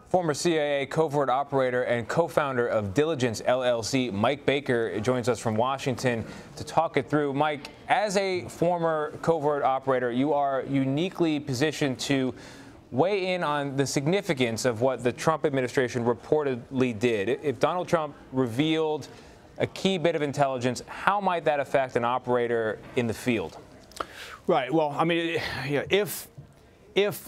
Former CIA covert operator and co-founder of Diligence LLC, Mike Baker, joins us from Washington to talk it through. Mike, as a former covert operator, you are uniquely positioned to weigh in on the significance of what the Trump administration reportedly did. If Donald Trump revealed a key bit of intelligence, how might that affect an operator in the field? Right. Well, I mean, if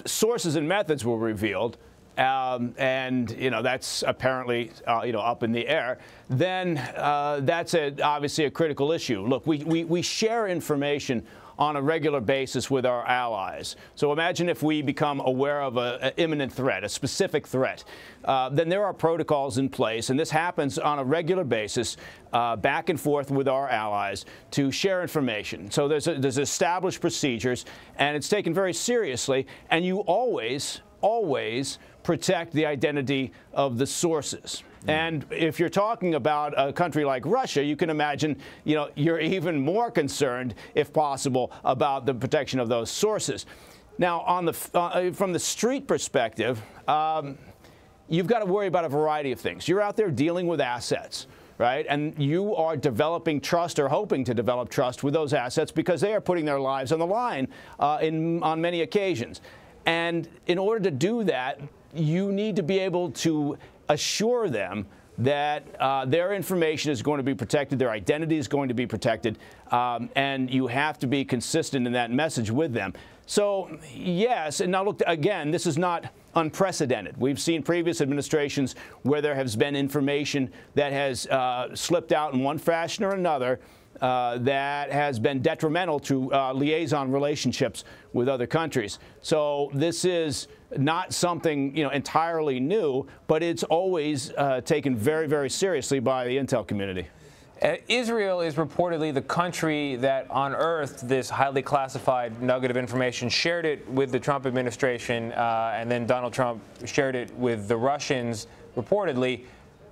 sources and methods were revealed, and that's apparently up in the air, then that's obviously a critical issue. Look, we share information on a regular basis with our allies. So imagine if we become aware of an imminent threat, a specific threat. Then there are protocols in place, and this happens on a regular basis, back and forth with our allies to share information. So there's established procedures, and it's taken very seriously, and you always protect the identity of the sources. And if you're talking about a country like Russia, you can imagine, you're even more concerned, if possible, about the protection of those sources. Now, from the street perspective, you've got to worry about a variety of things. You're out there dealing with assets, right? And you are developing trust or hoping to develop trust with those assets because they are putting their lives on the line on many occasions. And in order to do that, you need to be able to assure them that their information is going to be protected, their identity is going to be protected, and you have to be consistent in that message with them. So, yes, and now look, again, this is not unprecedented. We've seen previous administrations where there has been information that has slipped out in one fashion or another that has been detrimental to liaison relationships with other countries. So this is not something entirely new, but it's always taken very, very seriously by the intel community. Israel is reportedly the country that unearthed this highly classified nugget of information, shared it with the Trump administration, and then Donald Trump shared it with the Russians, reportedly.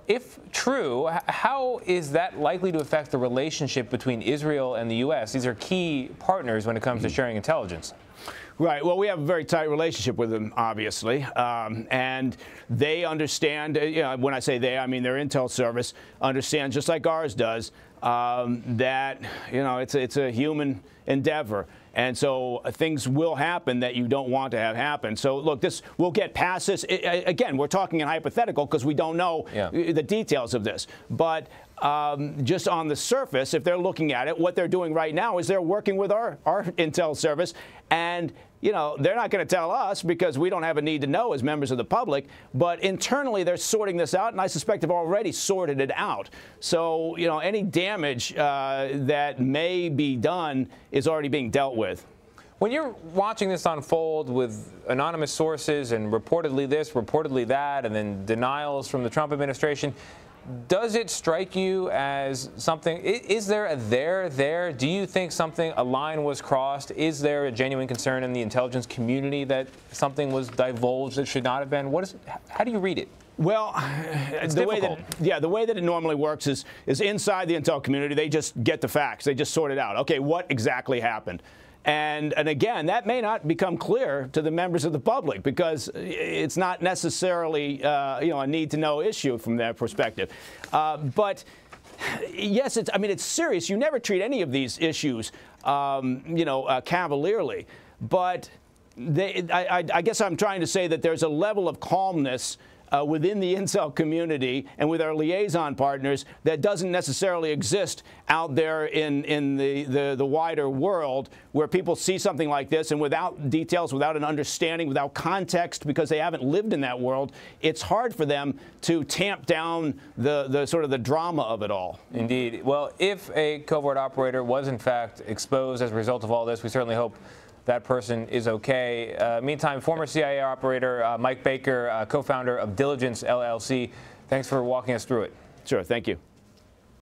If true, how is that likely to affect the relationship between Israel and the U.S.? These are key partners when it comes to sharing intelligence. Right. Well, we have a very tight relationship with them, obviously, and they understand. When I say they, I mean their intel service understands, just like ours does, that it's a human endeavor, and so things will happen that you don't want to have happen. So look, we'll get past this. Again, we're talking in hypothetical because we don't know the details of this, but just on the surface, if they're looking at it, what they're doing right now is they're working with our intel service, and they're not going to tell us because we don't have a need to know as members of the public, but internally they're sorting this out, and I suspect have already sorted it out. So, any damage that may be done is already being dealt with. When you're watching this unfold with anonymous sources and reportedly this, reportedly that, and then denials from the Trump administration, does it strike you as something? Is there a there? Do you think a line was crossed? Is there a genuine concern in the intelligence community that something was divulged that should not have been? How do you read it? Well, the way that it normally works is inside the intel community, they just get the facts. They just sort it out. Okay, what exactly happened? And again, that may not become clear to the members of the public because it's not necessarily a need-to-know issue from their perspective. But yes, it's serious. You never treat any of these issues cavalierly. But I guess I'm trying to say that there's a level of calmness within the intel community and with our liaison partners that doesn't necessarily exist out there in the wider world, where people see something like this and without details, without an understanding, without context, because they haven't lived in that world, it's hard for them to tamp down the sort of the drama of it all. Indeed. Well, if a covert operator was in fact exposed as a result of all this, we certainly hope that person is okay. Meantime, former CIA operator Mike Baker, co-founder of Diligence LLC, thanks for walking us through it. Sure. Thank you.